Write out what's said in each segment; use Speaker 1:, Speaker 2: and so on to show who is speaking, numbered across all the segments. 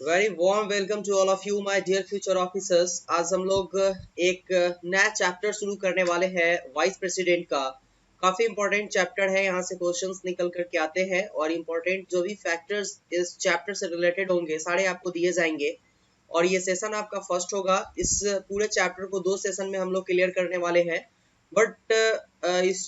Speaker 1: Very warm welcome to all of you my dear future officers. आज हम लोग एक नया चैप्टर शुरू करने वाले हैं वाइस प्रेसिडेंट का। काफी इंपॉर्टेंट चैप्टर है, यहाँ से क्वेश्चंस निकल करके आते हैं और इम्पोर्टेंट जो भी फैक्टर्स इस चैप्टर से रिलेटेड होंगे सारे आपको दिए जाएंगे। और ये सेशन आपका फर्स्ट होगा। इस पूरे चैप्टर को 2 सेशन में हम लोग क्लियर करने वाले हैं। बट इस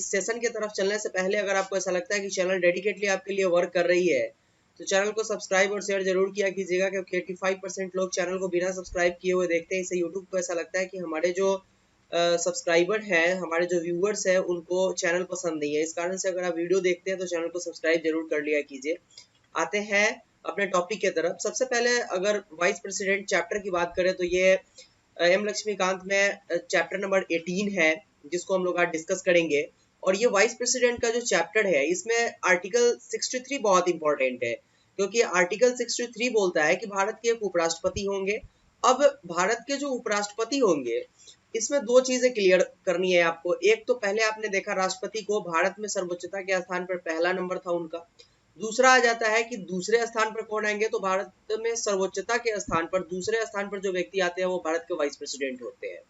Speaker 1: सेशन की तरफ चलने से पहले अगर आपको ऐसा लगता है कि चैनल डेडिकेटली आपके लिए वर्क कर रही है तो चैनल को सब्सक्राइब और शेयर जरूर किया कीजिएगा, क्योंकि 85% लोग चैनल को बिना सब्सक्राइब किए हुए देखते हैं। इससे यूट्यूब को ऐसा लगता है कि हमारे जो सब्सक्राइबर हैं, हमारे जो व्यूअर्स हैं, उनको चैनल पसंद नहीं है। इस कारण से अगर आप वीडियो देखते हैं तो चैनल को सब्सक्राइब जरूर कर लिया कीजिए। आते हैं अपने टॉपिक की तरफ। सबसे पहले अगर वाइस प्रेसिडेंट चैप्टर की बात करें तो ये एम लक्ष्मीकांत में चैप्टर नंबर 18 है, जिसको हम लोग आज डिस्कस करेंगे। और ये वाइस प्रेसिडेंट का जो चैप्टर है इसमें आर्टिकल 63 बहुत इंपॉर्टेंट है, क्योंकि आर्टिकल 63 बोलता है कि भारत के एक उपराष्ट्रपति होंगे। अब भारत के जो उपराष्ट्रपति होंगे इसमें दो चीजें क्लियर करनी है आपको। एक तो पहले आपने देखा राष्ट्रपति को भारत में सर्वोच्चता के स्थान पर पहला नंबर था उनका। दूसरा आ जाता है कि दूसरे स्थान पर कौन आएंगे, तो भारत में सर्वोच्चता के स्थान पर दूसरे स्थान पर जो व्यक्ति आते हैं वो भारत के वाइस प्रेसिडेंट होते हैं।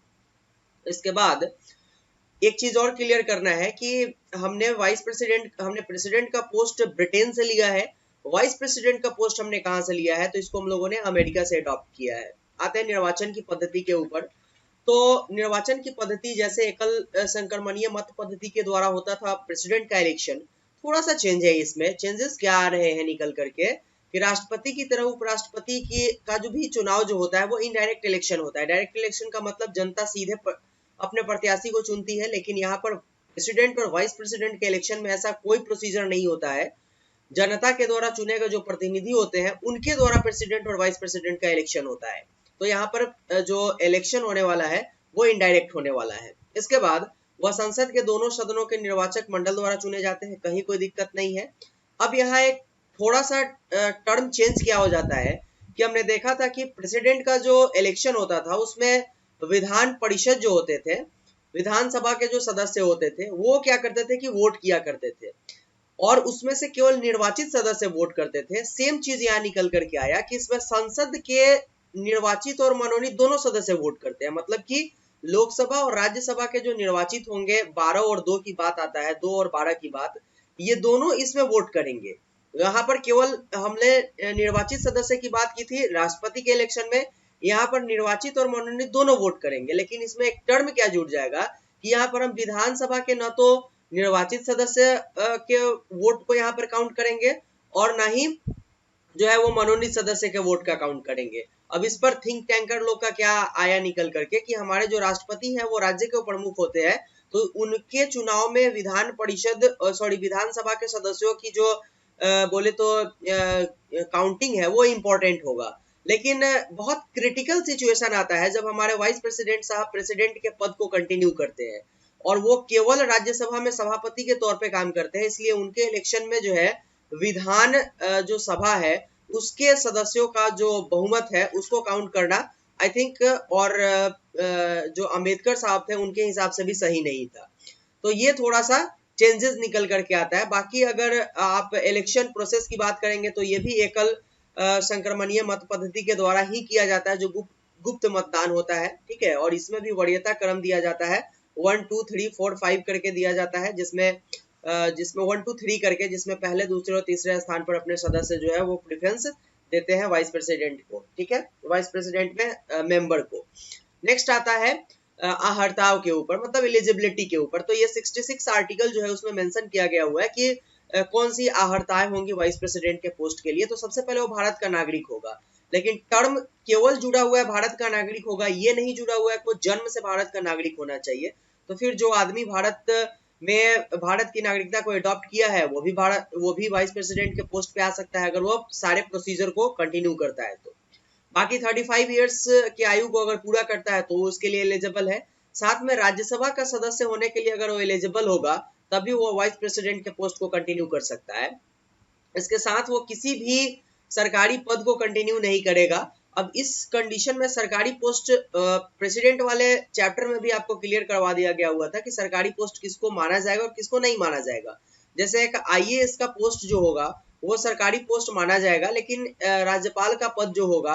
Speaker 1: इसके बाद एक चीज और क्लियर करना है कि हमने प्रेसिडेंट का पोस्ट ब्रिटेन से लिया है, वाइस प्रेसिडेंट का पोस्ट हमने कहां से लिया है, तो इसको हम लोगों ने अमेरिका से अडॉप्ट किया है। आते हैं निर्वाचन की पद्धति के ऊपर। तो निर्वाचन की पद्धति जैसे एकल संक्रमणीय मत पद्धति के द्वारा होता था प्रेसिडेंट का इलेक्शन, थोड़ा सा चेंज है। इसमें चेंजेस क्या आ रहे हैं निकल करके कि राष्ट्रपति की तरह उपराष्ट्रपति की का जो भी चुनाव जो होता है वो इनडायरेक्ट इलेक्शन होता है। डायरेक्ट इलेक्शन का मतलब जनता सीधे अपने प्रत्याशी को चुनती है, लेकिन यहाँ पर प्रेसिडेंट और वाइस प्रेसिडेंट के इलेक्शन में ऐसा कोई प्रोसीजर नहीं होता है। जनता के द्वारा चुने गए जो प्रतिनिधि होते हैं उनके द्वारा प्रेसिडेंट और वाइस प्रेसिडेंट का इलेक्शन होता है। तो यहाँ पर जो इलेक्शन होने वाला है वो इनडायरेक्ट होने वाला है। इसके बाद वह संसद के दोनों सदनों के निर्वाचक मंडल द्वारा चुने जाते हैं, कहीं कोई दिक्कत नहीं है। अब यहाँ एक थोड़ा सा टर्म चेंज किया हो जाता है कि हमने देखा था कि प्रेसिडेंट का जो इलेक्शन होता था उसमें विधान परिषद जो होते थे, विधानसभा के जो सदस्य होते थे वो क्या करते थे कि वोट किया करते थे और उसमें से केवल निर्वाचित सदस्य वोट करते थे। सेम चीज यहाँ निकल करके आया कि इसमें संसद के निर्वाचित और मनोनीत दोनों सदस्य वोट करते हैं। मतलब कि लोकसभा और राज्यसभा के जो निर्वाचित होंगे 12 और 2 की बात आता है, 2 और 12 की बात, ये दोनों इसमें वोट करेंगे। यहाँ पर केवल हमने निर्वाचित सदस्य की बात की थी राष्ट्रपति के इलेक्शन में, यहाँ पर निर्वाचित और मनोनीत दोनों वोट करेंगे। लेकिन इसमें एक टर्म क्या जुड़ जाएगा कि यहाँ पर हम विधानसभा के न तो निर्वाचित सदस्य के वोट को यहाँ पर काउंट करेंगे और ना ही जो है वो मनोनीत सदस्य के वोट का काउंट करेंगे। अब इस पर थिंक टैंकर लोग का क्या आया निकल करके कि हमारे जो राष्ट्रपति हैं वो राज्य के प्रमुख होते हैं, तो उनके चुनाव में विधानसभा के सदस्यों की जो बोले तो काउंटिंग है वो इम्पोर्टेंट होगा। लेकिन बहुत क्रिटिकल सिचुएशन आता है जब हमारे वाइस प्रेसिडेंट साहब प्रेसिडेंट के पद को कंटिन्यू करते हैं और वो केवल राज्यसभा में सभापति के तौर पे काम करते हैं। इसलिए उनके इलेक्शन में जो है विधान जो सभा है उसके सदस्यों का जो बहुमत है उसको काउंट करना आई थिंक और जो अंबेडकर साहब थे उनके हिसाब से भी सही नहीं था। तो ये थोड़ा सा चेंजेस निकल करके आता है। बाकी अगर आप इलेक्शन प्रोसेस की बात करेंगे तो ये भी एकल संक्रमणीय मत पद्धति के द्वारा ही किया जाता है, जो गुप्त मतदान होता है। ठीक है, और इसमें भी वरीयता क्रम दिया जाता है, 1 2 3 4 5 करके दिया जाता है, जिसमें 1 2 3 करके, जिसमें पहले दूसरे और तीसरे स्थान पर अपने सदस्य जो है वो प्रेफरेंस देते हैं वाइस प्रेसिडेंट को। ठीक है, वाइस प्रेसिडेंट में मेंबर को। नेक्स्ट आता है आहर्ताओं के ऊपर, मतलब एलिजिबिलिटी के ऊपर। तो ये 66 आर्टिकल जो है उसमें मेंशन किया गया हुआ है कि कौन सी आहर्ताएं होंगी वाइस प्रेसिडेंट के पोस्ट के लिए। तो सबसे पहले वो भारत का नागरिक होगा, लेकिन टर्म केवल जुड़ा हुआ है भारत का नागरिक होगा, ये नहीं जुड़ा हुआ है कि वो जन्म से भारत का नागरिक होना चाहिए। तो फिर जो आदमी भारत की नागरिकता को अडॉप्ट किया है वो भी वाइस प्रेसिडेंट के पोस्ट पे आ सकता है, अगर वो सारे प्रोसीजर को कंटिन्यू करता है तो। बाकी 35 इयर्स की आयु को अगर पूरा करता है तो वो उसके लिए एलिजिबल है। साथ में राज्यसभा का सदस्य होने के लिए अगर वो एलिजिबल होगा तभी वो वाइस प्रेसिडेंट के पोस्ट को कंटिन्यू कर सकता है। इसके साथ वो किसी भी सरकारी पद को कंटिन्यू नहीं करेगा। अब इस कंडीशन में सरकारी पोस्ट प्रेसिडेंट वाले चैप्टर में भी आपको क्लियर करवा दिया गया हुआ था कि सरकारी पोस्ट किसको माना जाएगा और किसको नहीं माना जाएगा। जैसे एक आईएएस का पोस्ट जो होगा वो सरकारी पोस्ट माना जाएगा, लेकिन राज्यपाल का पद जो होगा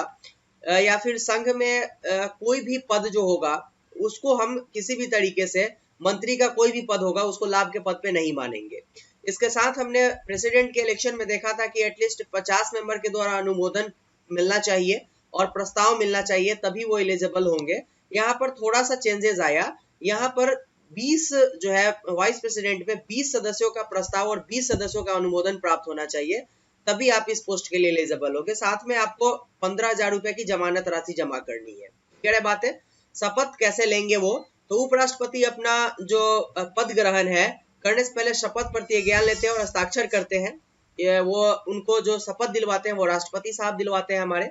Speaker 1: या फिर संघ में कोई भी पद जो होगा उसको हम किसी भी तरीके से, मंत्री का कोई भी पद होगा उसको लाभ के पद पे नहीं मानेंगे। इसके साथ हमने प्रेसिडेंट के इलेक्शन में देखा था कि एटलीस्ट 50 मेंबर के द्वारा अनुमोदन मिलना चाहिए और प्रस्ताव मिलना चाहिए, तभी वो एलिजिबल होंगे। यहाँ पर थोड़ा सा चेंजेस आया, यहाँ पर 20 जो है वाइस प्रेसिडेंट में 20 सदस्यों का प्रस्ताव और 20 सदस्यों का अनुमोदन प्राप्त होना चाहिए, तभी आप इस पोस्ट के लिए एलिजिबल होगे। साथ में आपको 15,000 रुपए की जमानत राशि जमा करनी है। क्या बात है। शपथ कैसे लेंगे वो, तो उपराष्ट्रपति अपना जो पद ग्रहण है करने से पहले शपथ प्रतिज्ञा लेते हैं और हस्ताक्षर करते हैं। ये वो उनको जो शपथ दिलवाते हैं वो राष्ट्रपति साहब दिलवाते हैं हमारे,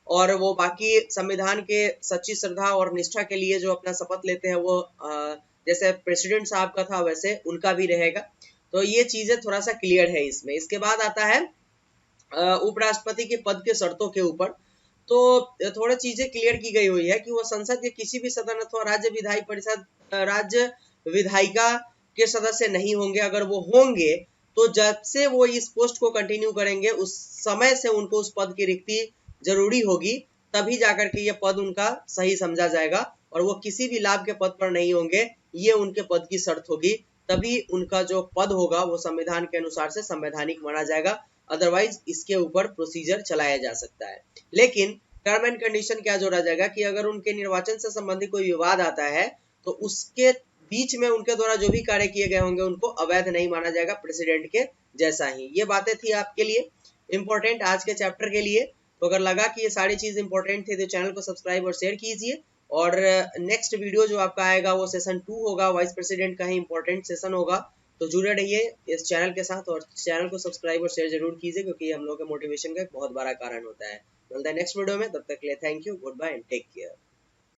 Speaker 1: और वो बाकी संविधान के सच्ची श्रद्धा और निष्ठा के लिए जो अपना शपथ लेते हैं वो जैसे प्रेसिडेंट साहब का था वैसे उनका भी रहेगा। तो ये चीजें थोड़ा सा क्लियर है इसमें। इसके बाद आता है उपराष्ट्रपति के पद के शर्तों के ऊपर। तो थोड़ा चीजें क्लियर की गई हुई है कि वो संसद के किसी भी सदन अथवा राज्य विधायी परिषद राज्य विधायिका के सदस्य नहीं होंगे। अगर वो होंगे तो जब से वो इस पोस्ट को कंटिन्यू करेंगे उस समय से उनको उस पद की रिक्ति जरूरी होगी, तभी जाकर के ये पद उनका सही समझा जाएगा। और वो किसी भी लाभ के पद पर नहीं होंगे, ये उनके पद की शर्त होगी, तभी उनका जो पद होगा वो संविधान के अनुसार से संवैधानिक माना जाएगा। अदरवाइज इसके ऊपर प्रोसीजर चलाया जा सकता है। लेकिन टर्म एंड कंडीशन क्या जोड़ा जाएगा कि अगर उनके निर्वाचन से संबंधित कोई विवाद आता है तो उसके बीच में उनके द्वारा जो भी कार्य किए गए होंगे उनको अवैध नहीं माना जाएगा, प्रेसिडेंट के जैसा ही। ये बातें थी आपके लिए इंपॉर्टेंट आज के चैप्टर के लिए। तो अगर लगा कि ये सारी चीज इंपॉर्टेंट थी तो चैनल को सब्सक्राइब और शेयर कीजिए। और नेक्स्ट वीडियो जो आपका आएगा वो सेशन 2 होगा, वाइस प्रेसिडेंट का ही इंपॉर्टेंट सेशन होगा। तो जुड़े रहिए इस चैनल के साथ और चैनल को सब्सक्राइब और शेयर जरूर कीजिए, क्योंकि हम लोग के मोटिवेशन का एक बहुत बड़ा कारण होता है। मिलता है नेक्स्ट वीडियो में, तब तक के लिए thank you, goodbye and take care.